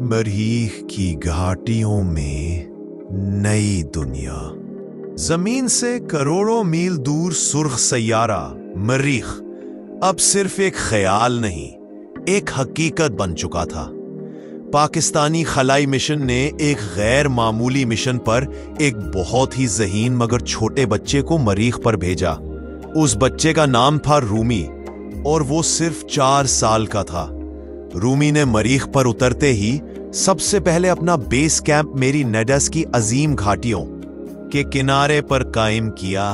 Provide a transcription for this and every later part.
मरीख की घाटियों में नई दुनिया। जमीन से करोड़ों मील दूर सुर्ख सैयारा मरीख अब सिर्फ एक ख्याल नहीं, एक हकीकत बन चुका था। पाकिस्तानी खलाई मिशन ने एक गैर मामूली मिशन पर एक बहुत ही ज़हीन मगर छोटे बच्चे को मरीख पर भेजा। उस बच्चे का नाम था रूमी और वो सिर्फ 4 साल का था। रूमी ने मरीख पर उतरते ही सबसे पहले अपना बेस कैंप मेरी नेडस की अजीम घाटियों के किनारे पर कायम किया।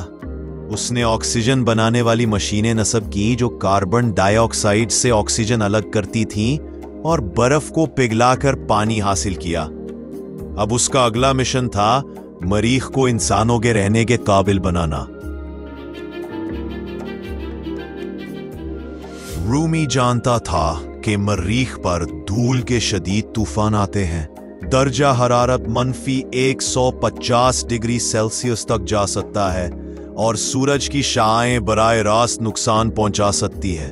उसने ऑक्सीजन बनाने वाली मशीनें नस्ब की जो कार्बन डाइऑक्साइड से ऑक्सीजन अलग करती थीं और बर्फ को पिघलाकर पानी हासिल किया। अब उसका अगला मिशन था मरीख को इंसानों के रहने के काबिल बनाना। रूमी जानता था कि मरीख पर धूल के शदीद तूफान आते हैं। दर्जा हरारत -150 डिग्री सेल्सियस तक जा सकता है और सूरज की शाएं बराह रास्त नुकसान पहुंचा सकती है।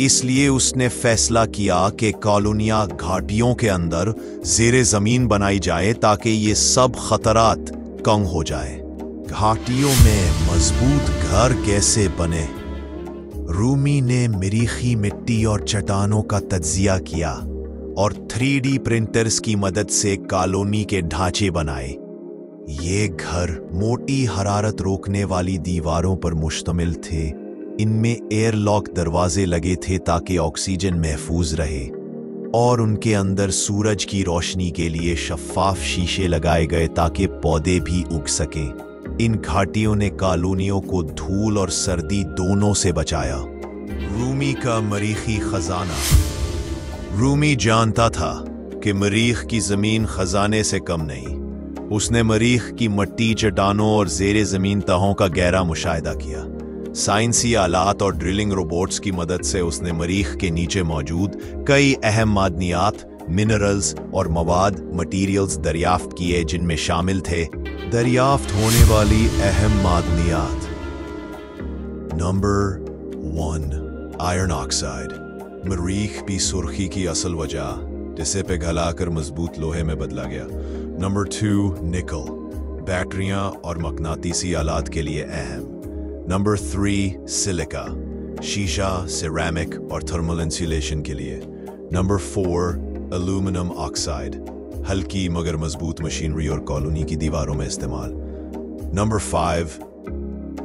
इसलिए उसने फैसला किया कि कॉलोनियां घाटियों के अंदर ज़ेरे ज़मीन बनाई जाए ताकि ये सब खतरात कम हो जाए। घाटियों में मजबूत घर कैसे बने? रूमी ने मरीखी मिट्टी और चट्टानों का तज्जिया किया और 3D प्रिंटर्स की मदद से कॉलोनी के ढांचे बनाए। ये घर मोटी हरारत रोकने वाली दीवारों पर मुश्तमिल थे। इनमें एयरलॉक दरवाजे लगे थे ताकि ऑक्सीजन महफूज रहे और उनके अंदर सूरज की रोशनी के लिए शफ्फाफ शीशे लगाए गए ताकि पौधे भी उग सकें। इन घाटियों ने कॉलोनियों को धूल और सर्दी दोनों से बचाया। रूमी का मरीखी खजाना। रूमी जानता था कि मरीख की जमीन खजाने से कम नहीं। उसने मरीख की मट्टी, चट्टानों और ज़ेरे ज़मीन तहों का गहरा मुशाहिदा किया। साइंसी आलात और ड्रिलिंग रोबोट्स की मदद से उसने मरीख के नीचे मौजूद कई अहम मादनियात, मिनरल्स और मटीरियल्स दरियाफ्त किए, जिनमें शामिल थे दरियाफ्त होने वाली अहम मादनियात। Number 1 iron oxide. मरीख की सुर्खी की असल वजह, जिसे पिघलाकर मजबूत लोहे में बदला गया। नंबर 2 निकल, बैटरियां और मकनातीसी आलात के लिए अहम। नंबर 3 सिलिका, शीशा, सिरेमिक और थर्मल इंसुलेशन के लिए। नंबर 4 एल्यूमिनियम ऑक्साइड, हल्की मगर मजबूत मशीनरी और कॉलोनी की दीवारों में इस्तेमाल। नंबर 5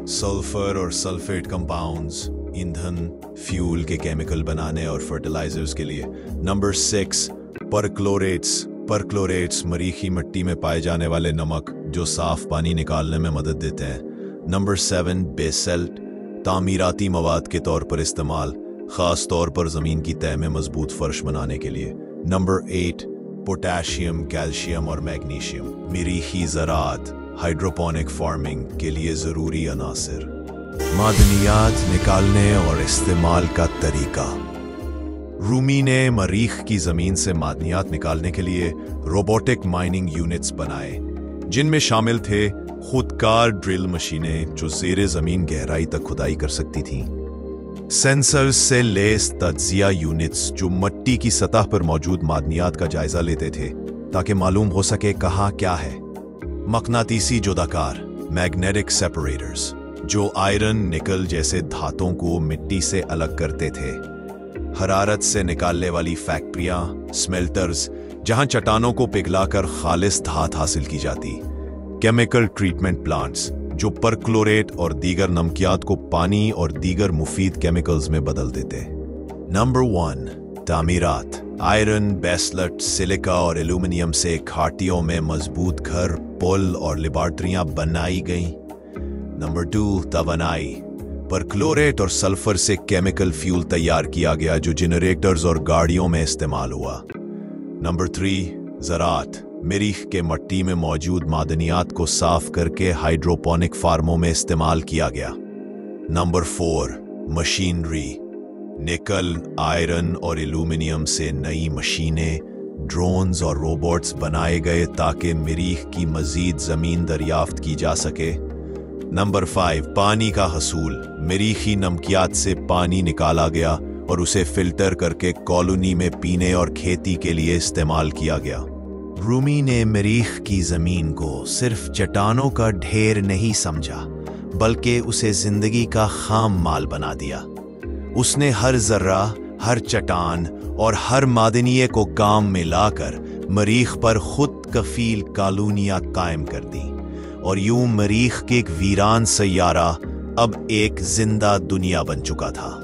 सल्फर और सल्फेट कंपाउंड्स, ईंधन, फ्यूल के केमिकल बनाने और फर्टिलाइजर्स के लिए। नंबर 6 परक्लोरेट्स, मरीखी मिट्टी में पाए जाने वाले नमक जो साफ पानी निकालने में मदद देते हैं। नंबर 7 बेसल्ट, तामीराती मवाद के तौर पर इस्तेमाल, खास तौर पर जमीन की तह में मजबूत फर्श बनाने के लिए। नंबर 8 पोटेशियम, कैल्शियम और मैग्नीशियम, मरीखी ज़राअत, हाइड्रोपोनिक फार्मिंग के लिए ज़रूरी अनासिर। मादनियात निकालने और इस्तेमाल का तरीका। रूमी ने मरीख की ज़मीन से मादनियात निकालने के लिए रोबोटिक माइनिंग यूनिट्स बनाए, जिनमें शामिल थे खुदकार ड्रिल मशीनें जो ज़ेरे ज़मीन गहराई तक खुदाई कर सकती थीं, सेंसर्स से लेस तज्जिया यूनिट्स जो मिट्टी की सतह पर मौजूद मादनियात का जायजा लेते थे ताकि मालूम हो सके कहाँ क्या है, मकनातीसी जुदाकार, मैग्नेटिक सेपरेटर्स जो आयरन, निकल जैसे धातुओं को मिट्टी से अलग करते थे, हरारत से निकालने वाली फैक्ट्रियां, स्मेल्टर्स जहां चट्टानों को पिघलाकर खालिस धात हासिल की जाती, केमिकल ट्रीटमेंट प्लांट्स जो परक्लोरेट और दीगर नमकियात को पानी और दीगर मुफीद केमिकल्स में बदल देते। नंबर 1 तामीरात। आयरन, बेसल्ट, सिलिका और एल्यूमिनियम से घाटियों में मजबूत घर, पुल और लेबॉर्ट्रियां बनाई गईं। नंबर 2 तवानाई। परक्लोरेट और सल्फर से केमिकल फ्यूल तैयार किया गया जो जनरेटर्स और गाड़ियों में इस्तेमाल हुआ। नंबर 3 ज़राअत। मरीख के मिट्टी में मौजूद मादनियात को साफ करके हाइड्रोपोनिक फार्मों में इस्तेमाल किया गया। Number 4 machinery. निकल, आयरन और एल्यूमिनियम से नई मशीनें, ड्रोन्स और रोबोट्स बनाए गए ताकि मरीख की मजीद जमीन दरियाफ्त की जा सके। नंबर 5 पानी का हसूल। मरीखी नमकियात से पानी निकाला गया और उसे फिल्टर करके कॉलोनी में पीने और खेती के लिए इस्तेमाल किया गया। रूमी ने मरीख की जमीन को सिर्फ चट्टानों का ढेर नहीं समझा, बल्कि उसे जिंदगी का खाम माल बना दिया। उसने हर जर्रा, हर चट्टान और हर मादनिये को काम में लाकर मरीख पर खुद कफील कॉलोनियां कायम कर दी, और यूं मरीख के एक वीरान सैयारा अब एक जिंदा दुनिया बन चुका था।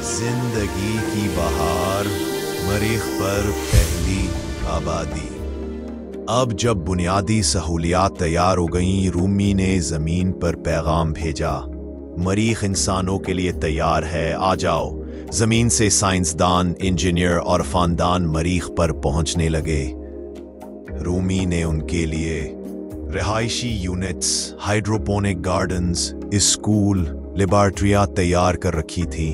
जिंदगी की बहार, मरीख पर पहली आबादी। अब जब बुनियादी सहूलियात तैयार हो गईं, रूमी ने जमीन पर पैगाम भेजा, मरीख इंसानों के लिए तैयार है, आ जाओ। जमीन से साइंसदान, इंजीनियर और फानदान मरीख पर पहुंचने लगे। रूमी ने उनके लिए रिहायशी यूनिट्स, हाइड्रोपोनिक गार्डन्स, स्कूल, लेबॉर्ट्रियां तैयार कर रखी थी।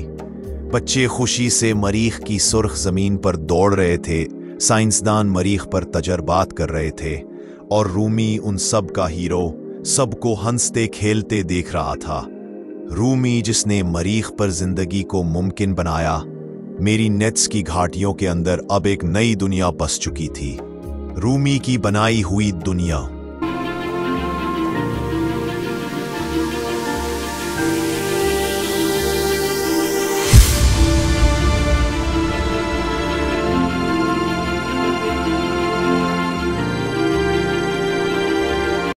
बच्चे खुशी से मरीख की सुर्ख जमीन पर दौड़ रहे थे, साइंसदान मरीख पर तजर्बात कर रहे थे, और रूमी उन सब का हीरो, सबको हंसते खेलते देख रहा था। रूमी जिसने मरीख पर जिंदगी को मुमकिन बनाया, मेरी नेट्स की घाटियों के अंदर अब एक नई दुनिया बस चुकी थी। रूमी की बनाई हुई दुनिया।